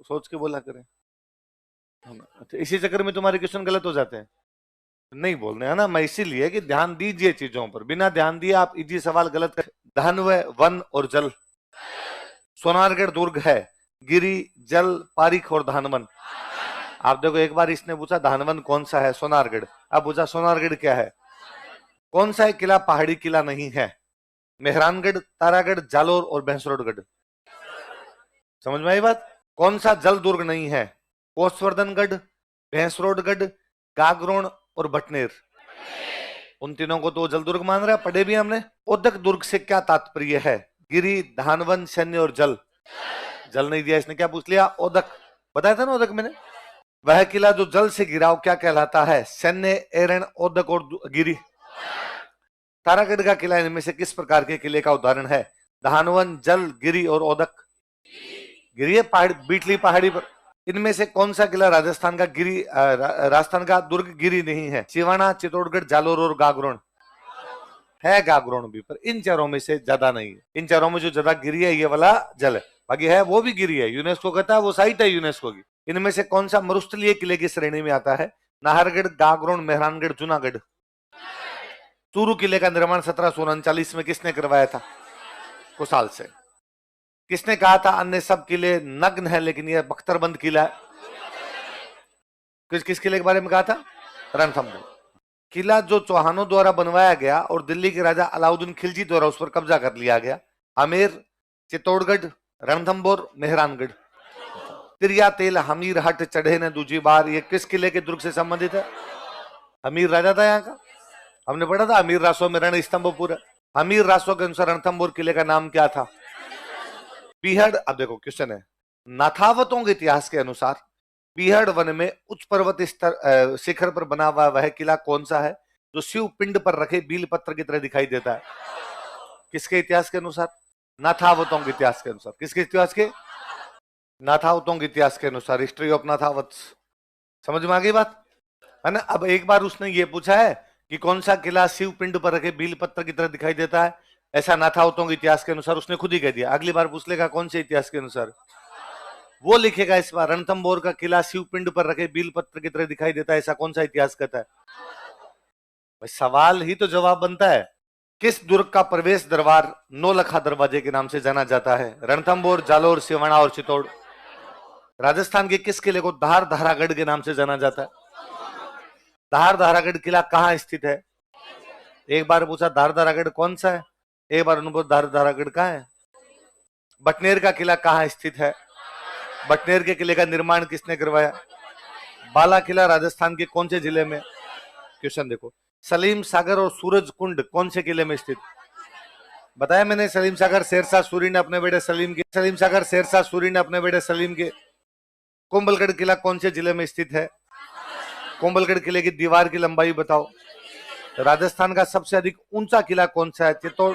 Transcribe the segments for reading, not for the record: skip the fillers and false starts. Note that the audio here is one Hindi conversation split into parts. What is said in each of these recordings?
सोच के बोला करें। अच्छा, इसी चक्कर में तुम्हारे क्वेश्चन गलत हो जाते हैं। नहीं बोलने है ना, मैं इसीलिए कि ध्यान दीजिए चीजों पर, बिना ध्यान दिए आप इजी सवाल गलत कर। धन व वन और जल, सोनारगढ़ दुर्ग है, गिरी, जल, पारीख और धानवन। आप देखो, एक बार इसने पूछा धानवन कौन सा है, सोनारगढ़। अब पूछा सोनारगढ़ क्या है, कौन सा है किला पहाड़ी किला नहीं है, मेहरानगढ़, तारागढ़, जालोर और भैंसरोडगढ़। समझ में आई बात। कौन सा जल दुर्ग नहीं है, कोसवर्धनगढ़, भैंसरोडगढ़, गागरोण और भटनेर। उन तीनों को तो जल दुर्ग मान रहा है, पढ़े भी हमने। ओदक दुर्ग से क्या तात्पर्य है, गिरी, धानवन, सैन्य और जल। जल नहीं दिया इसने, क्या पूछ लिया, ओदक। बताया था ना ओदक मैंने। वह किला जो जल से गिरा वो क्या कहलाता है, सैन्य, एरण, ओदक और गिरी। तारागढ़ का किला इनमें से किस प्रकार के किले का उदाहरण है, धानवन, जल, गिरी और ओदक। गिरी है पहाड़ी, बीटली पहाड़ी पर। इनमें से कौन सा किला राजस्थान का गिरी राजस्थान का दुर्ग गिरी नहीं है, सिवाना, चित्तौड़गढ़, जालोर और गागरोन। है गागरोन भी, पर इन चारों में से ज्यादा नहीं है। इन चारों में जो ज्यादा गिरी है ये वाला जल है, बाकी है वो भी गिरी है, यूनेस्को कहता है वो साइट है यूनेस्को की। इनमें से कौन सा मरुस्थलीय किले की श्रेणी में आता है, नाहरगढ़, गागरोन, मेहरानगढ़, जूनागढ़। चूरू किले का निर्माण 1739 में किसने करवाया था, कुशाल से। किसने कहा था अन्य सब किले नग्न है लेकिन यह बख्तरबंद किला है। किस किले के बारे में कहा था, रणथंभौर। किला जो चौहानों द्वारा बनवाया गया और दिल्ली के राजा अलाउद्दीन खिलजी द्वारा उस पर कब्जा कर लिया गया, आमेर, चित्तौड़गढ़, रणथंभौर, मेहरानगढ़। तिरिया तेल हमीर हट चढ़े ने दूजी बार, ये किस किले के दुर्ग से संबंधित है, हमीर राजा था यहाँ का, हमने पढ़ा था। हमीर रासो में रण स्तंभपुर है। हमीर रासो के अनुसार रणथंभौर किले का नाम क्या था, बीहड़। अब देखो क्वेश्चन है, नाथावतों के इतिहास के अनुसार बीहड़ वन में उच्च पर्वत स्तर शिखर पर बना हुआ वह किला कौन सा है जो शिव पिंड पर रखे बील पत्र की तरह दिखाई देता है। किसके इतिहास के अनुसार, नाथावतों के इतिहास के अनुसार। किसके इतिहास के, नाथावतों के इतिहास के अनुसार, हिस्ट्री ऑफ नाथावत। समझ में आ गई बात है ना। अब एक बार उसने ये पूछा है कि कौन सा किला शिव पिंड पर रखे बील पत्र की तरह दिखाई देता है, ऐसा नाथावतों के इतिहास के अनुसार उसने खुद ही कह दिया। अगली बार पूछ लेगा कौन से इतिहास के अनुसार, वो लिखेगा इस बार रणथंभौर का किला शिव पिंड पर रखे बील पत्र की तरह दिखाई देता है, ऐसा कौन सा इतिहास कहता है। भाई सवाल ही तो जवाब बनता है। किस दुर्ग का प्रवेश द्वार नौलखा दरवाजे के नाम से जाना जाता है, रणथंभौर, जालोर, सिवाना और चित्तौड़। राजस्थान के किस किले को धार धारागढ़ के नाम से जाना जाता है, धार धारागढ़ किला कहाँ स्थित है। एक बार पूछा धार धारागढ़ कौन सा है, एक बार अनुभव धार धारागढ़ कहाँ है। बटनेर का किला कहाँ स्थित है, बटनेर के किले का निर्माण किसने करवाया। बाला किला राजस्थान के कौन से जिले में। क्वेश्चन देखो, सलीम सागर और सूरज कुंड कौन से किले में स्थित। बताया मैंने, सलीम सागर शेरशाह सूरी ने अपने बेटे सलीम के, सलीम सागर शेरशाह सूरी ने अपने बेटे सलीम के। कोम्बलगढ़ किला कौन से जिले में स्थित है, कोम्बलगढ़ किले की दीवार की लंबाई बताओ। राजस्थान का सबसे अधिक ऊंचा किला कौन सा है, चित्तौड़।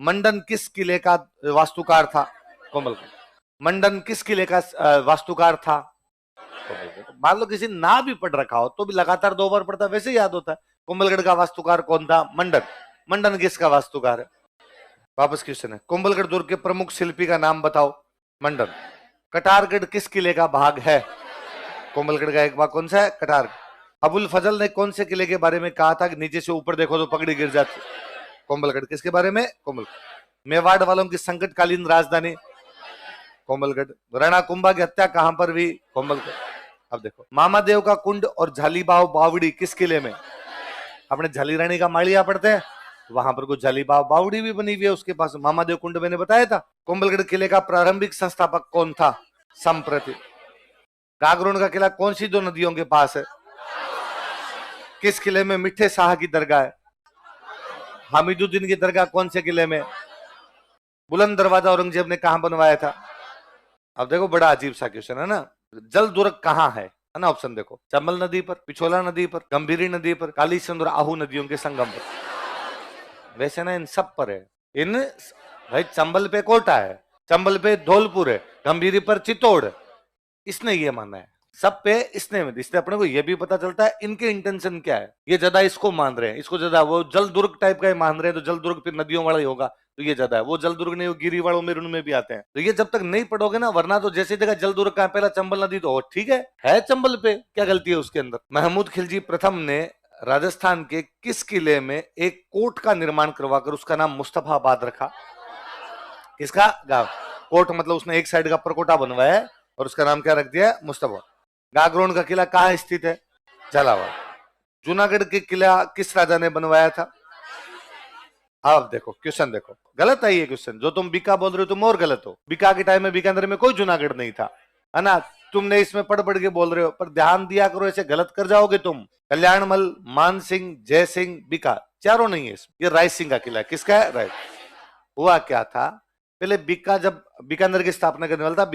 मंडन किस किले का वास्तुकार था, कोम्बलगढ़। मंडन किस किले का वास्तुकार था। मान लो किसी ना भी पढ़ रखा हो तो भी लगातार 2 बार पढ़ता वैसे याद होता है। कोम्बलगढ़ का वास्तुकार कौन था, मंडन। मंडन किसका वास्तुकार है। वापस क्वेश्चन है, कोम्बलगढ़ दुर्ग के प्रमुख शिल्पी का नाम बताओ, मंडन। कटारगढ़ किस किले का भाग है, कोम्बलगढ़ का एक भाग कौन सा है, कटारगढ़। अबुल फजल ने कौन से किले के बारे में कहा था कि नीचे से ऊपर देखो तो पगड़ी गिर जाती, कोम्बलगढ़। किसके बारे में, कोम्बलगढ़। मेवाड़ वालों की संकटकालीन राजधानी, कोम्बलगढ़। राणा कुंभा की हत्या कहां पर हुई, कोम्बलगढ़। अब देखो, मामादेव का कुंड और झालीबाव बावड़ी किस किले में। अपने झाली रानी का माड़िया पढ़ते हैं, वहां पर कुछ झालीबाव बावड़ी भी बनी हुई है उसके पास। मामादेव कुंड मैंने बताया था। कोम्बलगढ़ किले का प्रारंभिक संस्थापक कौन था, संप्रति। गागरोन का किला कौन सी 2 नदियों के पास है। किस किले में मिठे शाह की दरगाह है, हामिदुद्दीन की दरगाह कौन से किले में। बुलंद दरवाजा औरंगजेब ने कहां बनवाया था। अब देखो बड़ा अजीब सा क्वेश्चन है ना, जल दुर्ग कहां है ना। ऑप्शन देखो, चंबल नदी पर, पिछोला नदी पर, गंभीरी नदी पर, काली सिंधु और आहू नदियों के संगम पर। वैसे ना इन सब पर है। इन भाई चंबल पे कोटा है, चंबल पे धौलपुर है, गंभीरी पर चित्तौड़। इसने ये माना है सब पे, इसने अपने को ये भी पता चलता है इनके इंटेंशन क्या है। ये ज्यादा इसको मान रहे हैं, इसको ज्यादा वो जल दुर्ग टाइप का मान रहे हैं, तो जल दुर्ग फिर नदियों वाला ही होगा, तो ये ज्यादा है। वो जल दुर्ग नहीं, वो गिरिवाड़ उमेर उनमें भी आते हैं। तो ये जब तक नहीं पढ़ोगे ना, वरना तो जैसे जगह जल दुर्ग का पहला चंबल नदी, तो ठीक है चंबल पे क्या गलती है उसके अंदर। महमूद खिलजी प्रथम ने राजस्थान के किस किले में एक कोट का निर्माण करवाकर उसका नाम मुस्तफाबाद रखा? किसका? गांव कोट, मतलब उसने एक साइड का परकोटा बनवाया है और उसका नाम क्या रख दिया? मुस्तफा। गागरोन का किला कहाँ स्थित है? झालावाड़। जूनागढ़ के किला किस राजा ने बनवाया था? अब देखो क्वेश्चन, देखो गलत है ये क्वेश्चन। जो तुम बीका बोल रहे हो तुम और गलत हो। बीका के टाइम में बीकानेर में कोई जूनागढ़ नहीं था, है ना। तुमने इसमें पढ़ पढ़ के बोल रहे हो, पर ध्यान दिया करो, ऐसे गलत कर जाओगे तुम। कल्याणमल, मान सिंह, जय सिंह, बीका, चारों नहीं है इसमें। ये राय सिंह का किला है। किसका है? राय। हुआ क्या था, पहले बीका, जब बीकानेर की स्थापना करने वाला था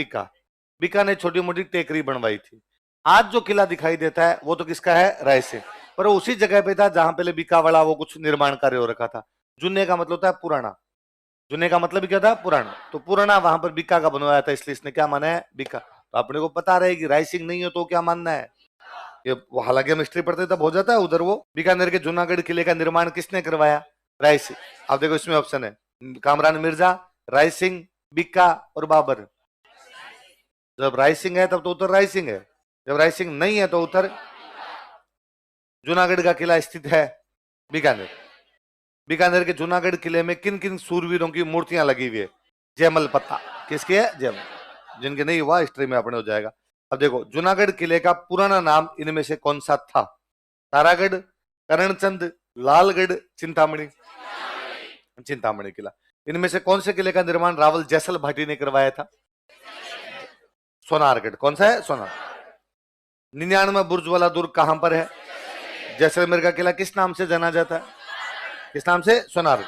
बीका ने छोटी मोटी टेकरी बनवाई थी। आज जो किला दिखाई देता है वो तो किसका है? राय सिंह। पर वो उसी जगह पे था जहां पहले बीका वाला वो कुछ निर्माण कार्य हो रखा था। जुन्ने का मतलब होता है पुराना। जुन्ने का मतलब क्या था? पुराना। तो पुराना वहां पर बीका का बनवाया था, इसलिए इसने क्या माना है? बीका। तो अपने को पता रहेगी राय सिंह नहीं हो तो क्या मानना है ये। हालांकि हम हिस्ट्री पढ़ते तब हो जाता है उधर। वो बीकानेर के जूनागढ़ किले का निर्माण किसने करवाया? राय सिंह। अब देखो इसमें ऑप्शन है कामरान मिर्जा, राय सिंह, बीका और बाबर। जब राय सिंह है तब तो उत्तर राय सिंह है, जब राय सिंह नहीं है तो उत्तर। जूनागढ़ का किला स्थित है बीकानेर। बीकानेर के जूनागढ़ किले में किन किन सूरवीरों की मूर्तियां लगी हुई है? जयमल पत्ता। किसकी है? जयमल। जिनके नहीं हुआ हिस्ट्री में अपने हो जाएगा। अब देखो जूनागढ़ किले का पुराना नाम इनमें से कौन सा था? तारागढ़, करणचंद, लालगढ़, चिंतामणि। चिंतामणि किला। इनमें से कौन से किले का निर्माण रावल जैसल भाटी ने करवाया था? सोनारगढ़। कौन सा है? सोनार। 99 बुर्ज वाला दुर्ग कहां पर है? जैसलमेर का किला किस नाम से जाना जाता है? किस नाम से? सोनार।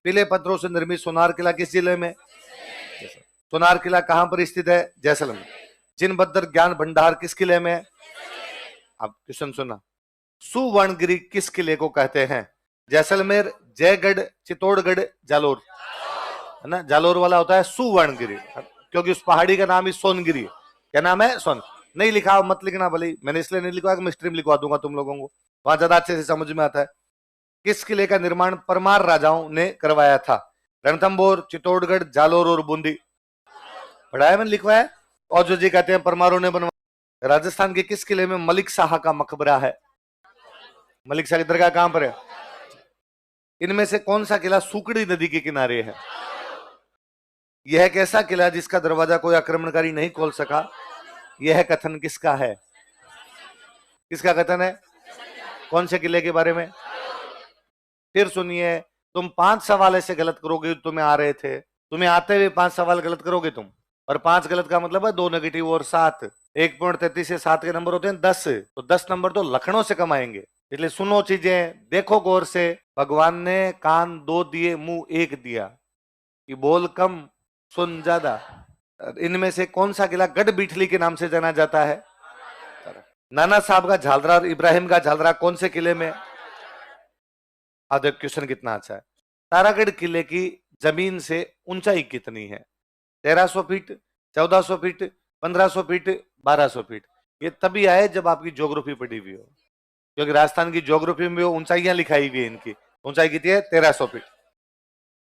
पीले पत्थरों से निर्मित सोनार किला किस जिले में? सोनार किला कहां पर स्थित है? जैसलमेर। जिनबद्र ज्ञान भंडार किस किले में है? अब क्वेश्चन सुना, सुवर्णगिरी किस किले को कहते हैं? जैसलमेर, जयगढ़, चित्तौड़गढ़, जालोर। है ना, जालोर वाला होता है सुवर्णगिरी, क्योंकि उस पहाड़ी का नाम ही सोनगिरी। क्या नाम है? सोन। नहीं लिखा मत लिखना भले, मैंने इसलिए नहीं लिखा कि मैं स्ट्रीम लिखवा दूंगा तुम लोगों को, वहां ज्यादा अच्छे से समझ में आता है। किस किले का निर्माण परमार राजाओं ने करवाया था? रणथंभौर, चित्तौड़गढ़, जालोर और बूंदी। पढ़ाया मैंने, लिखवाया। और जो जी कहते हैं परमारों ने बनवाया। राजस्थान के किस किले में मलिक शाह का मकबरा है? मलिक शाह की दरगाह कहां पर है? इनमें से कौन सा किला सुकड़ी नदी के किनारे है? यह एक ऐसा किला जिसका दरवाजा कोई आक्रमणकारी नहीं खोल सका। यह कथन किसका है? किसका कथन है? कौन से किले के बारे में? फिर सुनिए, तुम 5 सवाल ऐसे गलत करोगे, तुम्हें आ रहे थे, तुम्हें आते हुए 5 सवाल गलत करोगे तुम। और 5 गलत का मतलब है 2 नेगेटिव और 7। 1.33 से 7 के नंबर होते हैं 10, तो 10 नंबर तो लखनऊ से कमाएंगे। इसलिए सुनो चीजें, देखो गौर से। भगवान ने कान 2 दिए, मुंह 1 दिया, कि बोल कम सुन ज्यादा। इनमें से कौन सा किला गढ़ बिठली के नाम से जाना जाता है? नाना साहब का झालरा और इब्राहिम का झालरा कौन से किले में? देखो क्वेश्चन कितना अच्छा है। तारागढ़ किले की जमीन से ऊंचाई कितनी है? 1300 फीट, 1400 फीट, 1500 फीट, 1200 फीट। ये तभी आए जब आपकी ज्योग्राफी पढ़ी हुई हो, क्योंकि राजस्थान की ज्योग्राफी में ऊंचाइयां लिखाई हुई है। इनकी ऊंचाई कितनी है? 1300 फीट।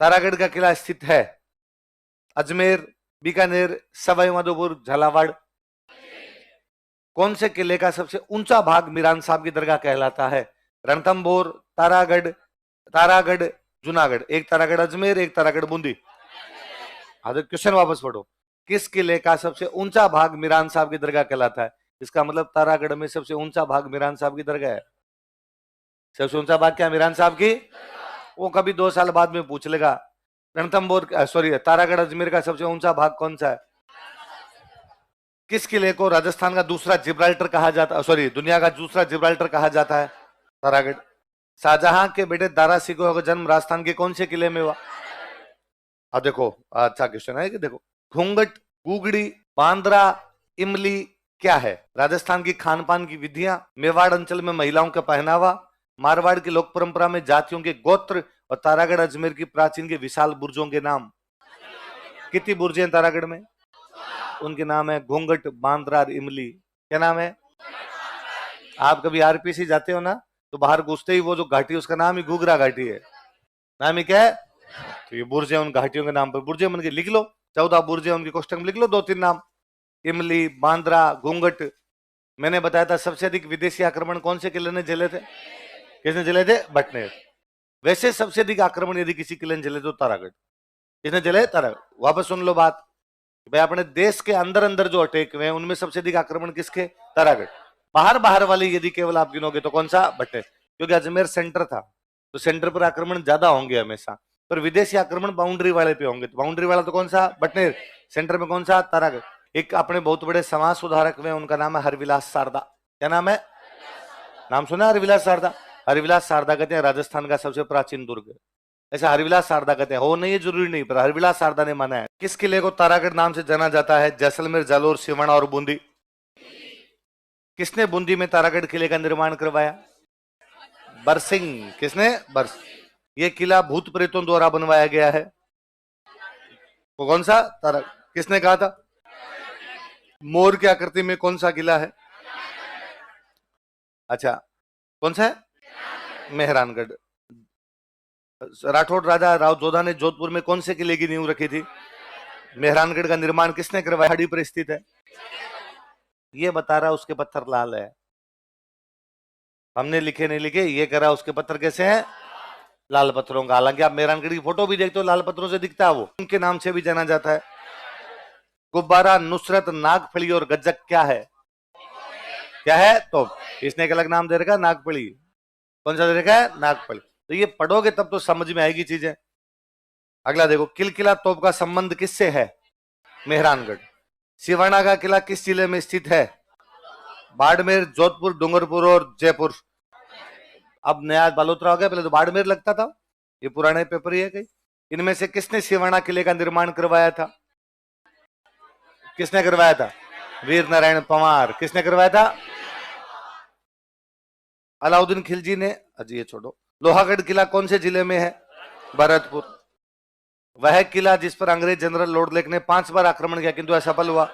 तारागढ़ का किला स्थित है अजमेर, बीकानेर, सवाई माधोपुर, झालावाड़। कौन से किले का सबसे ऊंचा भाग मीरान साहब की दरगाह कहलाता है? रणथंभौर, तारागढ़, जूनागढ़। एक तारागढ़ अजमेर, एक तारागढ़ बूंदी। क्वेश्चन वापस पढ़ो। किस किले का सबसे ऊंचा भाग मीरान साहब की दरगाह कहलाता है? इसका मतलब तारागढ़ में सबसे ऊंचा भाग मीरान साहब की दरगाह है। सबसे ऊंचा भाग क्या? मीरान साहब की। वो कभी 2 साल बाद में पूछ लेगा। रणथंभौर सॉरी तारागढ़ अजमेर का सबसे ऊंचा भाग कौन सा है? किस किले को राजस्थान का दूसरा जिब्राल्टर कहा जाता है, सॉरी दुनिया का दूसरा जिब्राल्टर कहा जाता है? तारागढ़। शाहजहां के बेटे दारा सिकोह का जन्म राजस्थान के कौन से किले में हुआ? अब देखो अच्छा क्वेश्चन है कि देखो, घूंघट, गुगड़ी, बांद्रा, इमली क्या है? राजस्थान की खान पान की विधियां, मेवाड़ अंचल में महिलाओं का पहनावा, मारवाड़ की लोक परंपरा में जातियों के गोत्र, और तारागढ़ अजमेर की प्राचीन के विशाल बुर्जों के नाम। कितनी बुर्जें हैं तारागढ़ में? उनके नाम है घूंघट, बांद्रा और इमली। क्या नाम है? आप कभी आरपीसी जाते हो ना, तो बाहर घुसते ही वो जो घाटी उसका नाम ही घुघरा घाटी है। नाम ही क्या है? तो ये बुर्ज है उन घाटियों के नाम पर, बुर्ज मन के लिख लो, 14 बुर्ज है उनके कोष्टक में लिख लो 2-3 नाम, इमली, बांद्रा, घूंघट। मैंने बताया था सबसे अधिक विदेशी आक्रमण कौन से किले ने झेले थे? किसने झेले थे? बटनेर। वैसे सबसे अधिक आक्रमण यदि किसी किले ने झेले तो तारागढ़। किसने झेले? तारागढ़। वापस सुन लो बात, भाई अपने देश के अंदर अंदर जो अटैक हुए हैं उनमें सबसे अधिक आक्रमण किसके? तारागढ़। बाहर बाहर वाले यदि केवल आप गिनोगे तो कौन सा? बटनेर, क्योंकि अजमेर सेंटर था तो सेंटर पर आक्रमण ज्यादा होंगे हमेशा, पर विदेशी आक्रमण बाउंड्री वाले पे होंगे, तो बाउंड्री वाला तो कौन सा? बटनेर। सेंटर में कौन सा? तारागढ़। एक अपने बहुत बड़े समाज सुधारक हुए, उनका नाम है हरविलास शारदा। क्या नाम है? नाम सुना हरविलास शारदा? हरविलास शारदा कहते हैं राजस्थान का सबसे प्राचीन दुर्ग, ऐसा हरविलास शारदा कहते हैं। हो नहीं, ये जरूरी नहीं, पर हरविलास शारदा ने माना है। किस किले को तारागढ़ नाम से जाना जाता है? जैसलमेर, जालोर, सिवाना और बूंदी। किसने बूंदी में तारागढ़ किले का निर्माण करवाया? बरसिंह। किसने? बरस। ये किला भूत प्रेतों द्वारा बनवाया गया है। वो कौन सा? तारा। किसने कहा था? मोर की आकृति में कौन सा किला है? अच्छा, कौन सा है? मेहरानगढ़। राठौड़ राजा राव जोधा ने जोधपुर में कौन से किले की नींव रखी थी? मेहरानगढ़ का निर्माण किसने करवाया? खाड़ी पर स्थित है। ये बता रहा उसके पत्थर लाल है, हमने लिखे नहीं लिखे, ये करा उसके पत्थर कैसे हैं? लाल पत्थरों का। हालांकि आप मेहरानगढ़ की फोटो भी देखते हो लाल पत्थरों से दिखता है वो, उनके नाम से भी जाना जाता है। गुब्बारा, नुसरत, नागफली और गज्जक क्या है? क्या है? तो इसने एक अलग नाम दे रखा है, नागफली। कौन सा दे रखा है? नागफली। तो ये पढ़ोगे तब तो समझ में आएगी चीजें। अगला देखो, किलकिला तोप का संबंध किससे है? मेहरानगढ़। सिवाना का किला किस जिले में स्थित है? बाड़मेर, जोधपुर, डूंगरपुर और जयपुर। अब नया बालोतरा हो गया, पहले तो बाड़मेर लगता था, ये पुराने पेपर ही है कहीं। इनमें से किसने सिवाना किले का निर्माण करवाया था? किसने करवाया था? वीर नारायण पंवार। किसने करवाया था? अलाउद्दीन खिलजी ने। अजी ये छोड़ो, लोहागढ़ किला कौन से जिले में है? भरतपुर। वह किला जिस पर अंग्रेज जनरल लॉर्ड लेक ने 5 बार आक्रमण किया किंतु असफल हुआ?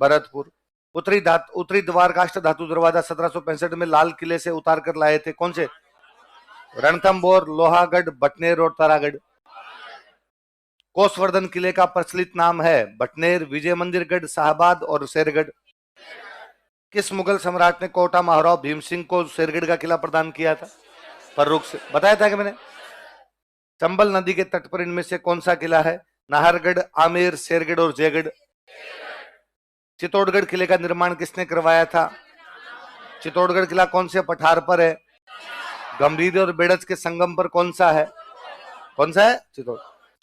भरतपुर। उत्तरी द्वार का अष्ट धातु दरवाजा 1765 में लाल किले से उतार कर लाए थे, कौन से? रणथंभौर, लोहागढ़, बटनेर और तारागढ़। कोसवर्धन किले का प्रचलित नाम है बटनेर, विजय मंदिरगढ़, शाहबाद और शेरगढ़। किस मुगल सम्राट ने कोटा महाराव भीम सिंह को शेरगढ़ का किला प्रदान किया था? फर्रुख से। बताया था कि मैंने। चंबल नदी के तट पर इनमें से कौन सा किला है? नाहरगढ़, आमेर, शेरगढ़ और जयगढ़। चित्तौड़गढ़ किले का निर्माण किसने करवाया था? चित्तौड़गढ़ किला कौन से पठार पर है? गंभीर और बेड़ज के संगम पर कौन सा है? कौन सा है? चित्तौड़।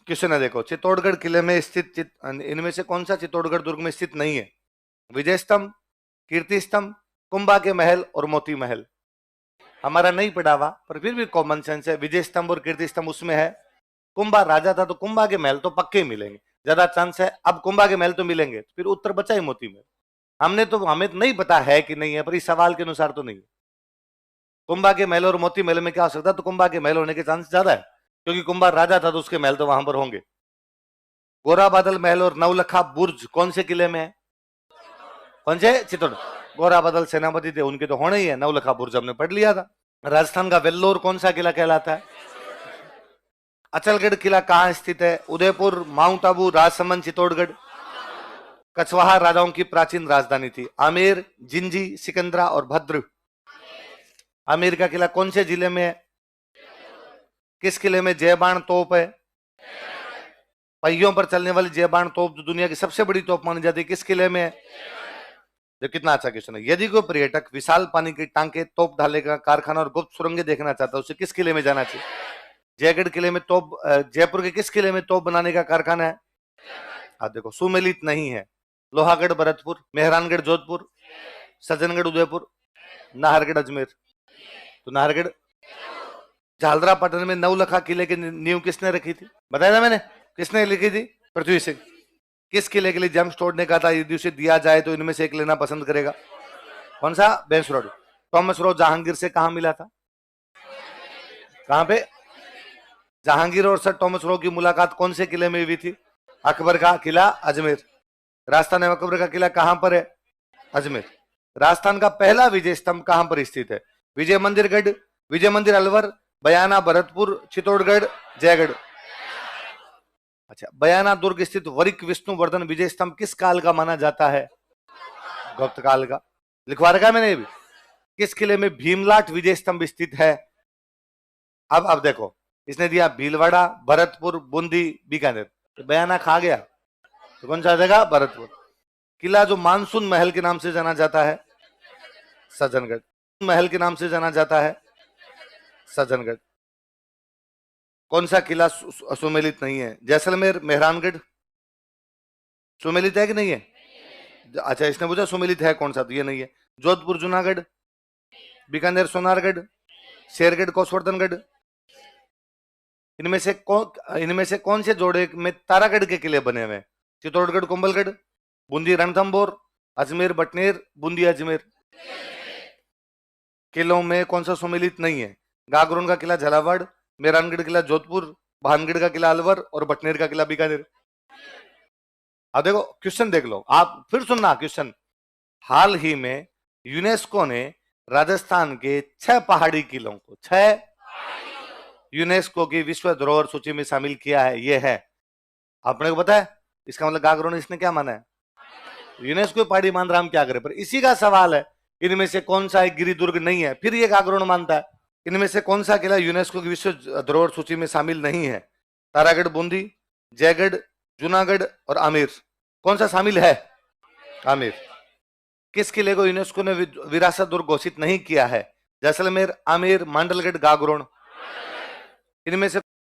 किसने देखो, चित्तौड़गढ़ किले में स्थित इनमें से कौन सा चित्तौड़गढ़ दुर्ग में स्थित नहीं है? विजय स्तंभ, कीर्ति स्तंभ, कुंभा के महल और मोती महल। हमारा नहीं पढ़ा हुआ पर फिर भी कॉमन सेंस है, विजय स्तंभ और कीर्ति स्तंभ उसमें है। कुंभा राजा था तो कुंभा के महल तो पक्के मिलेंगे, ज्यादा चांस है। अब कुंभा के महल तो मिलेंगे, फिर उत्तर बचा ही मोती महल। हमें तो नहीं पता है कि नहीं है, पर इस सवाल के अनुसार तो नहीं है। कुंभा के महल और मोती महल में क्या हो सकता है? तो कुंभा के महल होने के चांस ज्यादा है, क्योंकि कुंभा राजा था तो उसके महल तो वहां पर होंगे। गोरा बादल महल और नवलखा बुर्ज कौन से किले में है? कौन से? चित्तौड़। गोरा बादल सेनापति थे, उनके तो होने ही है। नवलखा बुर्ज हमने पढ़ लिया था। राजस्थान का वेल्लोर कौन सा किला कहलाता है? अचलगढ़ किला कहां स्थित है? उदयपुर, माउंट आबू, राजसमंद, चित्तौड़गढ़। कछवाहा राजाओं की प्राचीन राजधानी थी। आमेर, जिंजी, सिकंदरा और भद्र। आमेर का किला कौन से जिले में है? किस किले में जयबाण तोप है? पहियों पर चलने वाली जयबाण तोप जो दुनिया की सबसे बड़ी तोप मानी जाती है, किस किले में है? जो कितना अच्छा क्वेश्चन है। यदि कोई पर्यटक विशाल पानी की टांके, तोप ढाले का कारखाना और गुप्त सुरंगें देखना चाहता है, उसे किस किले में जाना चाहिए? जयगढ़ किले में तोप। जयपुर के किस किले में तोप बनाने का कारखाना है? हाँ देखो, सुमेलित नहीं है। लोहागढ़ भरतपुर, मेहरानगढ़ जोधपुर, सज्जनगढ़ उदयपुर, नाहरगढ़ अजमेर। तो नाहरगढ़। झालरा पटन में नवलखा किले की नींव किसने रखी थी? बताया था मैंने, किसने लिखी थी? पृथ्वी सिंह। किस किले के लिए जेम्स टोड ने कहा था यदि उसे दिया जाए तो इनमें से एक लेना पसंद करेगा? कौन सा? बेंस रोड। थॉमस रो जहांगीर से कहां मिला था? कहां पे? जहांगीर और सर थॉमस रो की मुलाकात कौन से किले में हुई थी? अकबर का किला अजमेर। राजस्थान में अकबर का किला कहां पर है? अजमेर। राजस्थान का पहला विजय स्तंभ कहां पर स्थित है? विजय मंदिरगढ़, विजय मंदिर अलवर, बयाना, भरतपुर, चित्तौड़गढ़, जयगढ़। अच्छा, बयाना दुर्ग स्थित वरिक विष्णुवर्धन विजय स्तंभ किस काल का माना जाता है? गुप्त काल का। लिखवा रखा है मैंने भी। किस किले में भीमलाट विजय स्तंभ स्थित है? अब देखो, इसने दिया भीलवाड़ा, भरतपुर, बूंदी, बीकानेर। तो बयाना खा गया, तो कौन सा आ जाएगा? भरतपुर। किला जो मानसून महल के नाम से जाना जाता है? सज्जनगढ़। महल के नाम से जाना जाता है? सज्जनगढ़। कौन सा किला सुमेलित नहीं है? जैसलमेर, मेहरानगढ़। सुमेलित है कि नहीं है? अच्छा, इसने पूछा सुमेलित है कौन सा, तो ये नहीं है। जोधपुर, जूनागढ़, बीकानेर, सोनारगढ़, शेरगढ़, कोसवर्धनगढ़। इनमें से कौन से जोड़े में तारागढ़ के किले बने हुए हैं? चित्तौड़गढ़, कुंभलगढ़, बूंदी, रणथंभौर, अजमेर, बटनेर, बूंदी, अजमेर। किलों में कौन सा सुमेलित नहीं है? गागरोन का किला झालावाड़, मेहरानगढ़ किला जोधपुर, भानगढ़ का किला अलवर और बटनेर का किला बीकानेर। अब देखो क्वेश्चन देख लो, आप फिर सुनना क्वेश्चन। हाल ही में यूनेस्को ने राजस्थान के 6 पहाड़ी किलों को, 6 यूनेस्को की विश्व धरोहर सूची में शामिल किया है। ये है, आपने को पता है इसका मतलब गागरोन इसने क्या माना है? यूनेस्को पहाड़ी मान रहा, हम क्या करें? पर इसी का सवाल है, इनमें से कौन सा एक गिरिदुर्ग नहीं है? फिर ये गागरोन मानता है। इनमें से कौन सा किला यूनेस्को की विश्व धरोहर सूची में शामिल नहीं है? तारागढ़, बूंदी, जयगढ़, जूनागढ़ और आमेर। कौन सा शामिल है? आमेर। किस किले को यूनेस्को ने विरासत दुर्ग घोषित नहीं किया है? जैसलमेर, आमेर, मांडलगढ़, गागरोन। इनमें से